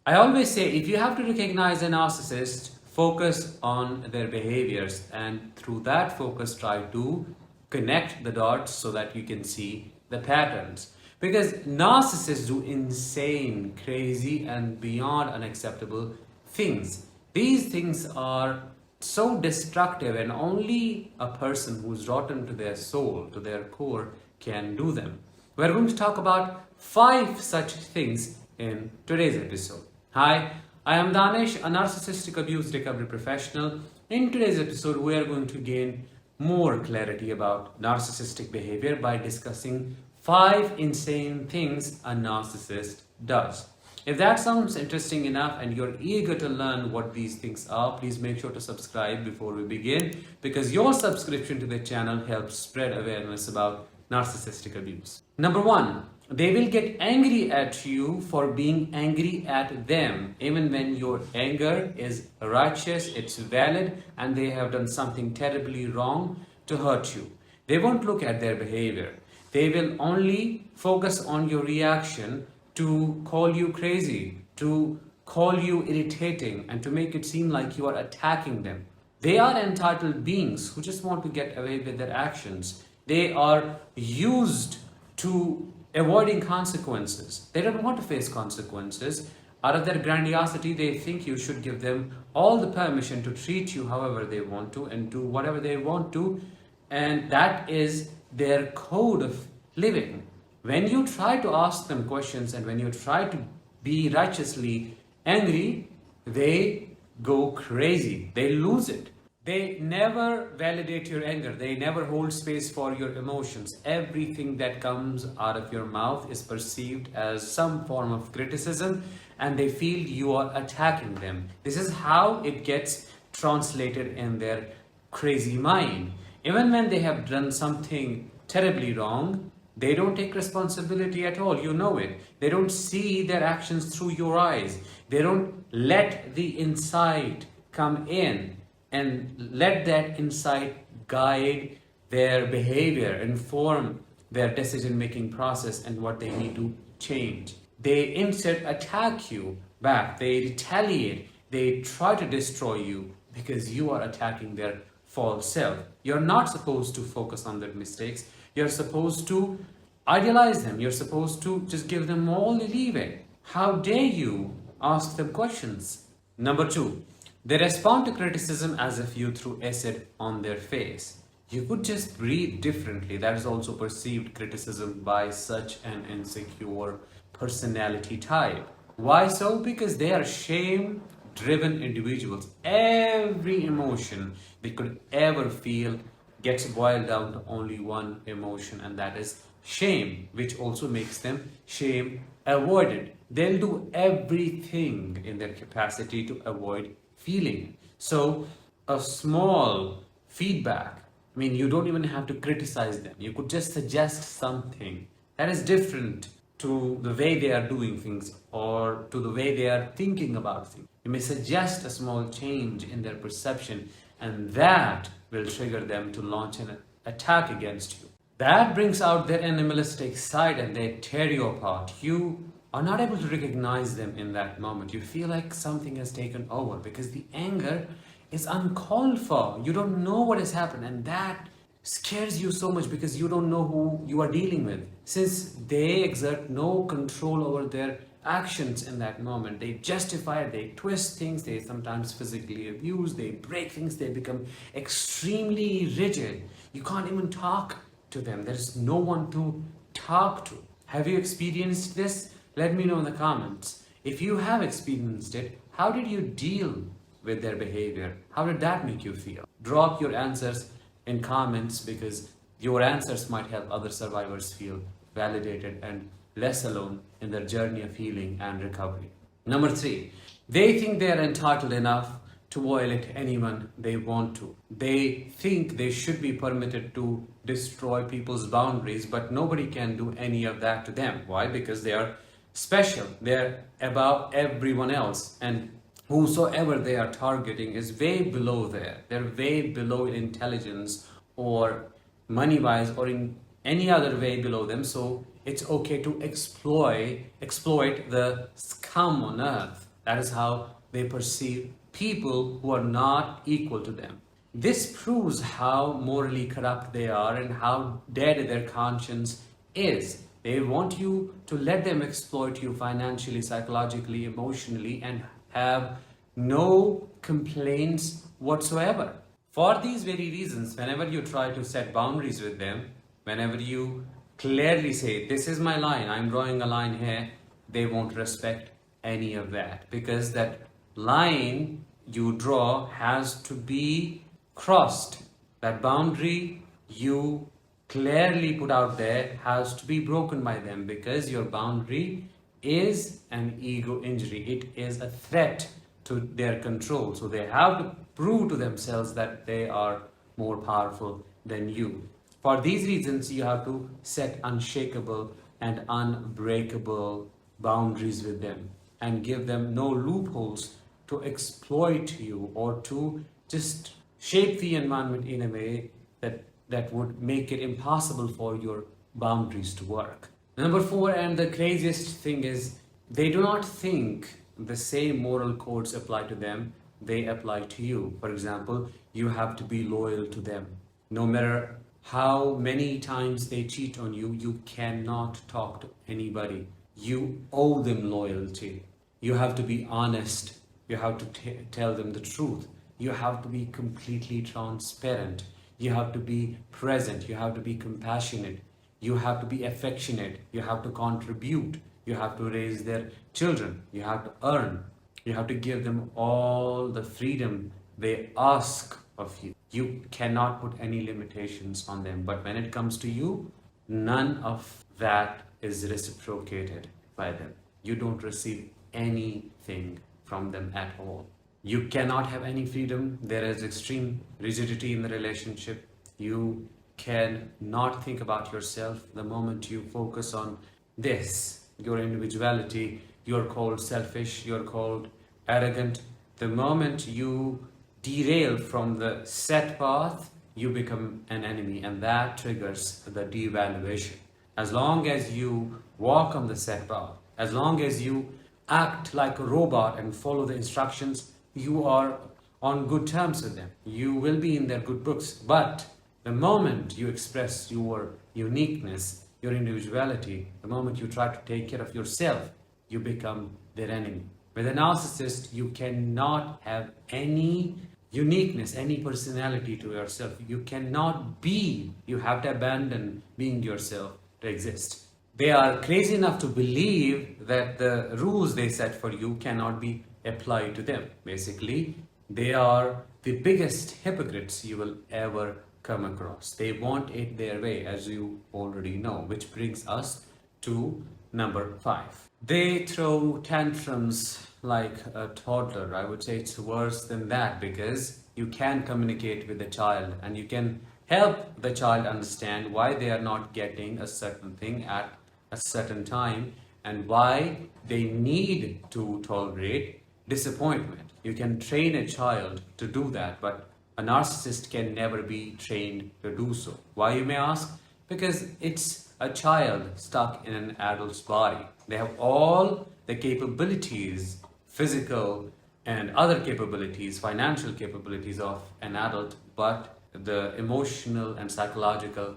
I always say if you have to recognize a narcissist, focus on their behaviors and through that focus try to connect the dots so that you can see the patterns. Because narcissists do insane, crazy, and beyond unacceptable things. These things are so destructive, and only a person who's rotten to their soul, to their core, can do them. We're going to talk about 5 such things in today's episode. Hi, I am Danish, a narcissistic abuse recovery professional. In today's episode, we are going to gain more clarity about narcissistic behavior by discussing 5 insane things a narcissist does. If that sounds interesting enough and you're eager to learn what these things are, please make sure to subscribe before we begin, because your subscription to the channel helps spread awareness about narcissistic abuse. Number 1, they will get angry at you for being angry at them, even when your anger is righteous, it's valid, and they have done something terribly wrong to hurt you. They won't look at their behavior. They will only focus on your reaction to call you crazy, to call you irritating, and to make it seem like you are attacking them. They are entitled beings who just want to get away with their actions. They are used to avoiding consequences. They don't want to face consequences. Out of their grandiosity, they think you should give them all the permission to treat you however they want to and do whatever they want to. And that is their code of living. When you try to ask them questions and when you try to be righteously angry, they go crazy. They lose it. They never validate your anger. They never hold space for your emotions. Everything that comes out of your mouth is perceived as some form of criticism, and they feel you are attacking them. This is how it gets translated in their crazy mind. Even when they have done something terribly wrong, they don't take responsibility at all. You know it. They don't see their actions through your eyes. They don't let the insight come in and let that insight guide their behavior, inform their decision-making process and what they need to change. They instead attack you back. They retaliate. They try to destroy you because you are attacking their false self. You're not supposed to focus on their mistakes. You're supposed to idealize them. You're supposed to just give them all the leeway. How dare you ask them questions? Number 2, they respond to criticism as if you threw acid on their face. You could just breathe differently. That is also perceived criticism by such an insecure personality type. Why so? Because they are shame-driven individuals. Every emotion they could ever feel gets boiled down to only one emotion, and that is shame, which also makes them shame avoided. They'll do everything in their capacity to avoid feeling. So a small feedback, you don't even have to criticize them. You could just suggest something that is different to the way they are doing things or to the way they are thinking about things. You may suggest a small change in their perception, and that will trigger them to launch an attack against you. That brings out their animalistic side and they tear you apart. You are not able to recognize them in that moment. You feel like something has taken over because the anger is uncalled for. You don't know what has happened, and that scares you so much because you don't know who you are dealing with. Since they exert no control over their actions in that moment, they justify it, they twist things, they sometimes physically abuse, they break things, they become extremely rigid. You can't even talk to them. There's no one to talk to. Have you experienced this? Let me know in the comments. If you have experienced it, how did you deal with their behavior? How did that make you feel? Drop your answers in comments because your answers might help other survivors feel validated and less alone in their journey of healing and recovery. Number 3, they think they are entitled enough to violate anyone they want to. They think they should be permitted to destroy people's boundaries, but nobody can do any of that to them. Why? Because they are special. They're above everyone else, and whosoever they are targeting is way below there. They're way below in intelligence or money-wise or in any other way below them. So it's okay to exploit the scum on earth. That is how they perceive people who are not equal to them. This proves how morally corrupt they are and how dead their conscience is. They want you to let them exploit you financially, psychologically, emotionally, and have no complaints whatsoever. For these very reasons, whenever you try to set boundaries with them, whenever you clearly say, this is my line, I'm drawing a line here, they won't respect any of that, because that line you draw has to be crossed. That boundary you clearly put out there has to be broken by them, because your boundary is an ego injury. It is a threat to their control. So they have to prove to themselves that they are more powerful than you. For these reasons, you have to set unshakable and unbreakable boundaries with them and give them no loopholes to exploit you or to just shape the environment in a way that would make it impossible for your boundaries to work. Number 4, and the craziest thing is, they do not think the same moral codes apply to them, they apply to you. For example, you have to be loyal to them. No matter how many times they cheat on you, you cannot talk to anybody. You owe them loyalty. You have to be honest. You have to tell them the truth. You have to be completely transparent. You have to be present. You have to be compassionate. You have to be affectionate. You have to contribute. You have to raise their children. You have to earn. You have to give them all the freedom they ask of you. You cannot put any limitations on them. But when it comes to you, none of that is reciprocated by them. You don't receive anything from them at all. You cannot have any freedom. There is extreme rigidity in the relationship. You cannot think about yourself. The moment you focus on this, your individuality, you're called selfish, you're called arrogant. The moment you derail from the set path, you become an enemy, and that triggers the devaluation. As long as you walk on the set path, as long as you act like a robot and follow the instructions, you are on good terms with them. You will be in their good books. But the moment you express your uniqueness, your individuality, the moment you try to take care of yourself, you become their enemy. With a narcissist, you cannot have any uniqueness, any personality to yourself. You cannot be. You have to abandon being yourself to exist. They are crazy enough to believe that the rules they set for you cannot be applied to them. Basically, they are the biggest hypocrites you will ever come across. They want it their way, as you already know, which brings us to number 5. They throw tantrums like a toddler. I would say it's worse than that, because you can communicate with the child and you can help the child understand why they are not getting a certain thing at a certain time and why they need to tolerate disappointment. You can train a child to do that, but a narcissist can never be trained to do so. Why, you may ask? Because it's a child stuck in an adult's body. They have all the capabilities, physical and other capabilities, financial capabilities of an adult, but the emotional and psychological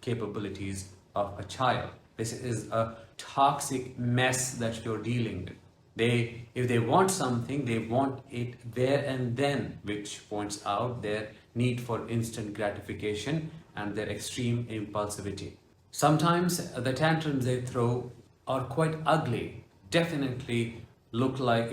capabilities of a child. This is a toxic mess that you're dealing with. If they want something, they want it there and then, which points out their need for instant gratification and their extreme impulsivity. Sometimes the tantrums they throw are quite ugly. Definitely looks like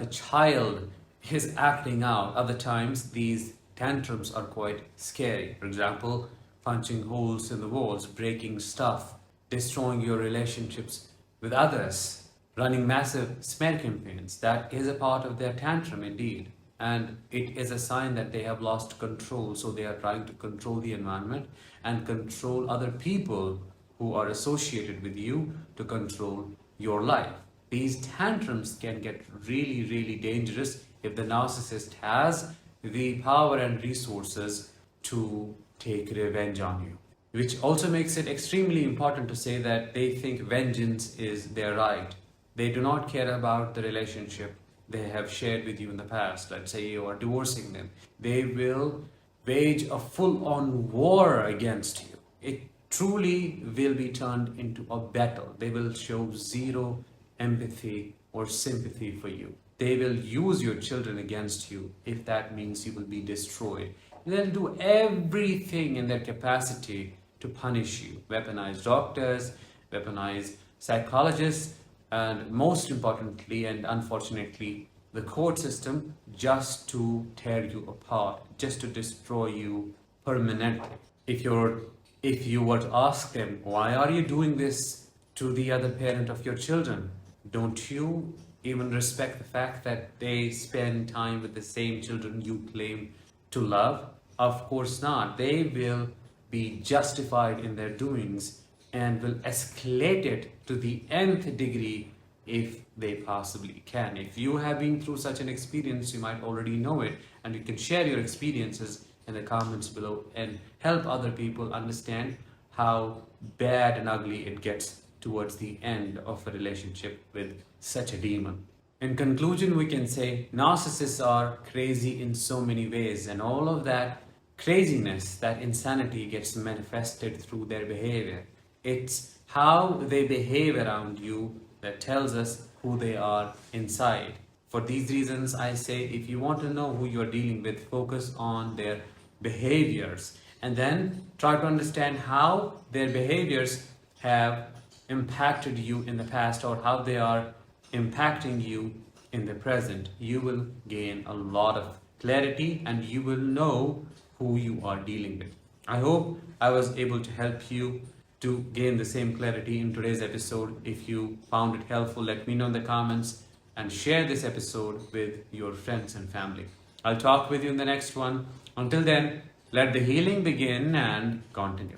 a child is acting out. Other times these tantrums are quite scary. For example, punching holes in the walls, breaking stuff, destroying your relationships with others, running massive smear campaigns. That is a part of their tantrum indeed. And it is a sign that they have lost control. So they are trying to control the environment and control other people who are associated with you to control your life. These tantrums can get really, really dangerous if the narcissist has the power and resources to take revenge on you. Which also makes it extremely important to say that they think vengeance is their right. They do not care about the relationship. they have shared with you in the past. Let's say you are divorcing them. They will wage a full-on war against you. It truly will be turned into a battle. They will show zero empathy or sympathy for you. They will use your children against you if that means you will be destroyed. They'll do everything in their capacity to punish you. Weaponize doctors, weaponize psychologists, and most importantly and unfortunately, the court system, just to tear you apart, just to destroy you permanently. If you were to ask them, why are you doing this to the other parent of your children? Don't you even respect the fact that they spend time with the same children you claim to love? Of course not. They will be justified in their doings and will escalate it to the nth degree if they possibly can. If you have been through such an experience, you might already know it, and you can share your experiences in the comments below and help other people understand how bad and ugly it gets towards the end of a relationship with such a demon. In conclusion, we can say narcissists are crazy in so many ways, and all of that craziness, that insanity gets manifested through their behavior. It's how they behave around you that tells us who they are inside. For these reasons, I say if you want to know who you're dealing with, focus on their behaviors and then try to understand how their behaviors have impacted you in the past or how they are impacting you in the present. You will gain a lot of clarity and you will know who you are dealing with. I hope I was able to help you to gain the same clarity in today's episode. If you found it helpful, let me know in the comments and share this episode with your friends and family. I'll talk with you in the next one. Until then, let the healing begin and continue.